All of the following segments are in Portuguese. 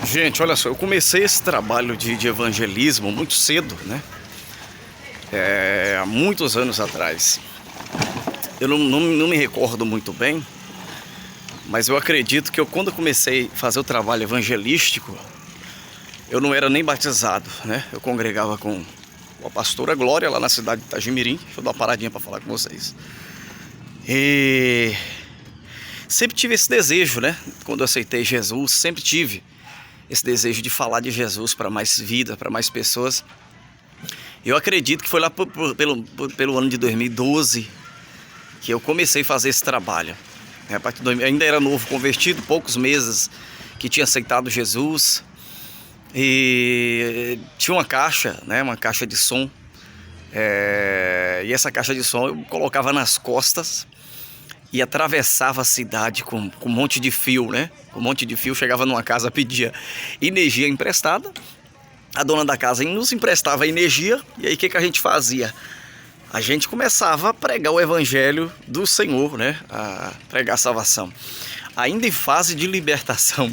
Gente, olha só, eu comecei esse trabalho de evangelismo muito cedo, né? Há muitos anos atrás. Eu não me recordo muito bem, mas eu acredito que quando eu comecei a fazer o trabalho evangelístico, eu não era nem batizado, né? Eu congregava com a pastora Glória lá na cidade de Itagimirim. Deixa eu dar uma paradinha para falar com vocês. E sempre tive esse desejo, né? Quando eu aceitei Jesus, sempre tive esse desejo de falar de Jesus para mais vida, para mais pessoas. Eu acredito que foi lá pelo ano de 2012 que eu comecei a fazer esse trabalho. Eu ainda era novo convertido, poucos meses que tinha aceitado Jesus. E tinha uma caixa, né, uma caixa de som. E essa caixa de som eu colocava nas costas e atravessava a cidade com um monte de fio, né? Com um monte de fio, chegava numa casa, pedia energia emprestada. A dona da casa nos emprestava energia. E aí o que a gente fazia? A gente começava a pregar o evangelho do Senhor, né? A pregar a salvação. Ainda em fase de libertação.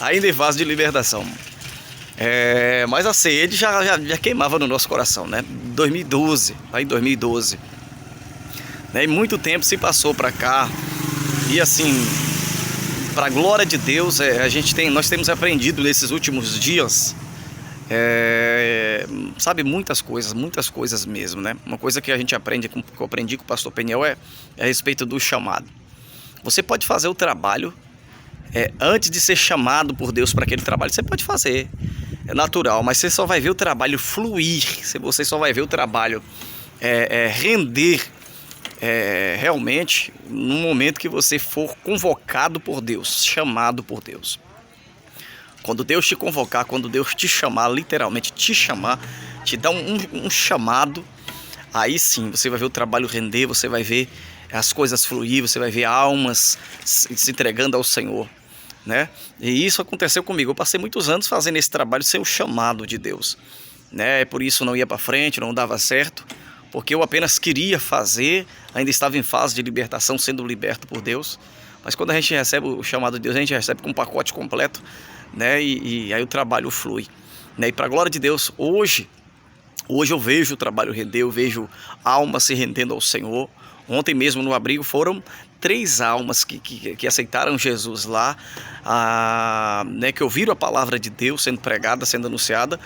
Ainda em fase de libertação. Mas a sede já queimava no nosso coração, né? 2012, aí 2012. E muito tempo se passou para cá. E assim, para a glória de Deus, nós temos aprendido nesses últimos dias, sabe, muitas coisas mesmo, né? Uma coisa que a gente aprende, que eu aprendi com o pastor Peniel, é a respeito do chamado. Você pode fazer o trabalho antes de ser chamado por Deus para aquele trabalho. Você pode fazer, é natural, mas você só vai ver o trabalho fluir, você só vai ver o trabalho render realmente no momento que você for convocado por Deus, chamado por Deus. Quando Deus te convocar, quando Deus te chamar, literalmente te chamar, te dar um chamado, aí sim você vai ver o trabalho render, você vai ver as coisas fluir, você vai ver almas se entregando ao Senhor, né? E isso aconteceu comigo. Eu passei muitos anos fazendo esse trabalho sem o chamado de Deus, né? Por isso não ia para frente, não dava certo, porque eu apenas queria fazer, ainda estava em fase de libertação, sendo liberto por Deus. Mas quando a gente recebe o chamado de Deus, a gente recebe com um pacote completo, né? E aí o trabalho flui, né? E para a glória de Deus, hoje eu vejo o trabalho render, eu vejo almas se rendendo ao Senhor. Ontem mesmo no abrigo foram 3 almas que aceitaram Jesus lá, né? Que ouviram a palavra de Deus sendo pregada, sendo anunciada,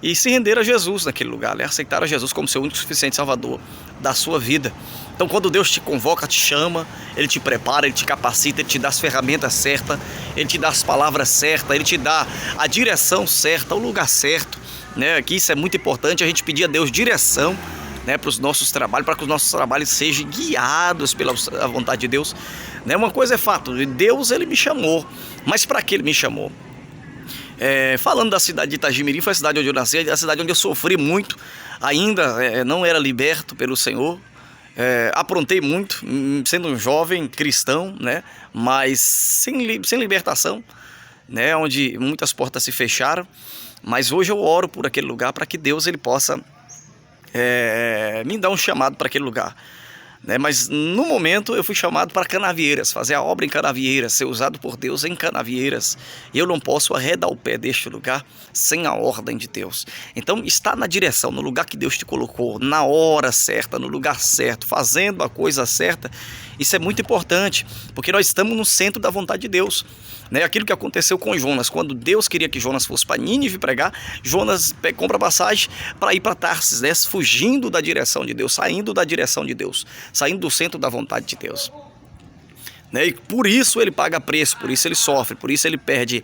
e se renderam a Jesus naquele lugar, né? Aceitaram Jesus como seu único e suficiente Salvador da sua vida. Então quando Deus te convoca, te chama, Ele te prepara, Ele te capacita, Ele te dá as ferramentas certas, Ele te dá as palavras certas, Ele te dá a direção certa, o lugar certo, né? Aqui isso é muito importante, a gente pedir a Deus direção, né, para os nossos trabalhos, para que os nossos trabalhos sejam guiados pela vontade de Deus, né? Uma coisa é fato, Deus Ele me chamou, mas para que Ele me chamou? Falando da cidade de Itagimirim, foi a cidade onde eu nasci, a cidade onde eu sofri muito, ainda não era liberto pelo Senhor, aprontei muito, sendo um jovem cristão, né? Mas sem libertação, né? Onde muitas portas se fecharam. Mas hoje eu oro por aquele lugar para que Deus Ele possa me dar um chamado para aquele lugar, né? Mas no momento eu fui chamado para Canavieiras, fazer a obra em Canavieiras, ser usado por Deus em Canavieiras. E eu não posso arredar o pé deste lugar sem a ordem de Deus. Então estar na direção, no lugar que Deus te colocou, na hora certa, no lugar certo, fazendo a coisa certa, isso é muito importante, porque nós estamos no centro da vontade de Deus, né? Aquilo que aconteceu com Jonas, quando Deus queria que Jonas fosse para Nínive pregar, Jonas compra passagem para ir para Tarsis, né? Fugindo da direção de Deus, saindo da direção de Deus, saindo do centro da vontade de Deus, né? E por isso ele paga preço, por isso ele sofre, por isso ele perde.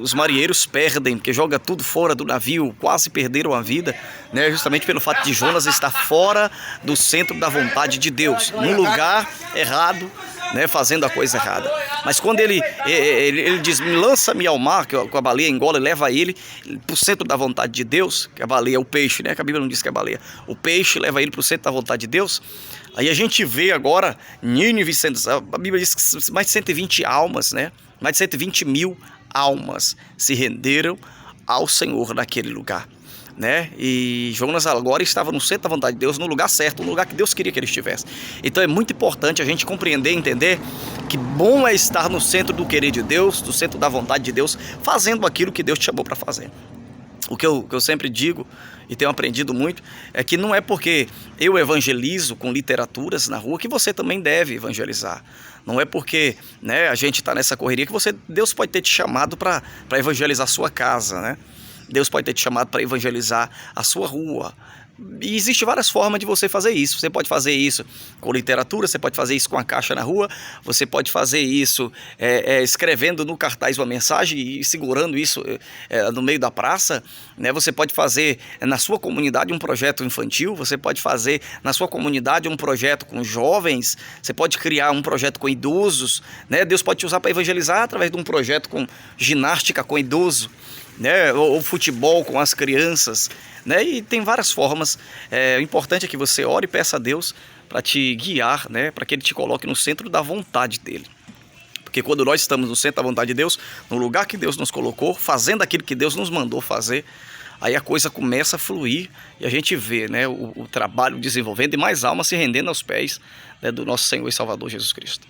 Os marinheiros perdem, porque joga tudo fora do navio, quase perderam a vida, né? Justamente pelo fato de Jonas estar fora do centro da vontade de Deus, no lugar errado, né? Fazendo a coisa errada. Mas quando ele diz, lança-me ao mar, que a baleia engola e leva ele para o centro da vontade de Deus, que a baleia é o peixe, né? Que a Bíblia não diz que é a baleia, o peixe leva ele para o centro da vontade de Deus. Aí a gente vê agora Nínive sendo, a Bíblia diz que mais de 120 almas, né? Mais de 120 mil almas se renderam ao Senhor naquele lugar. né? E Jonas agora estava no centro da vontade de Deus, no lugar certo, no lugar que Deus queria que ele estivesse. Então é muito importante a gente compreender e entender que bom é estar no centro do querer de Deus, no centro da vontade de Deus, fazendo aquilo que Deus te chamou para fazer. O que eu sempre digo e tenho aprendido muito é que não é porque eu evangelizo com literaturas na rua que você também deve evangelizar. Não é porque, né, a gente está nessa correria que Deus pode ter te chamado para evangelizar a sua casa, né? Deus pode ter te chamado para evangelizar a sua rua. E existem várias formas de você fazer isso. Você pode fazer isso com literatura, você pode fazer isso com a caixa na rua, você pode fazer isso escrevendo no cartaz uma mensagem e segurando isso no meio da praça, né? Você pode fazer na sua comunidade um projeto infantil, você pode fazer na sua comunidade um projeto com jovens, você pode criar um projeto com idosos, né? Deus pode te usar para evangelizar através de um projeto com ginástica com idoso, né? Ou futebol com as crianças, né? E tem várias formas. O importante é que você ore e peça a Deus para te guiar, né? Para que Ele te coloque no centro da vontade dEle. Porque quando nós estamos no centro da vontade de Deus, no lugar que Deus nos colocou, fazendo aquilo que Deus nos mandou fazer, aí a coisa começa a fluir e a gente vê, né, o trabalho desenvolvendo e mais almas se rendendo aos pés, né, do nosso Senhor e Salvador Jesus Cristo.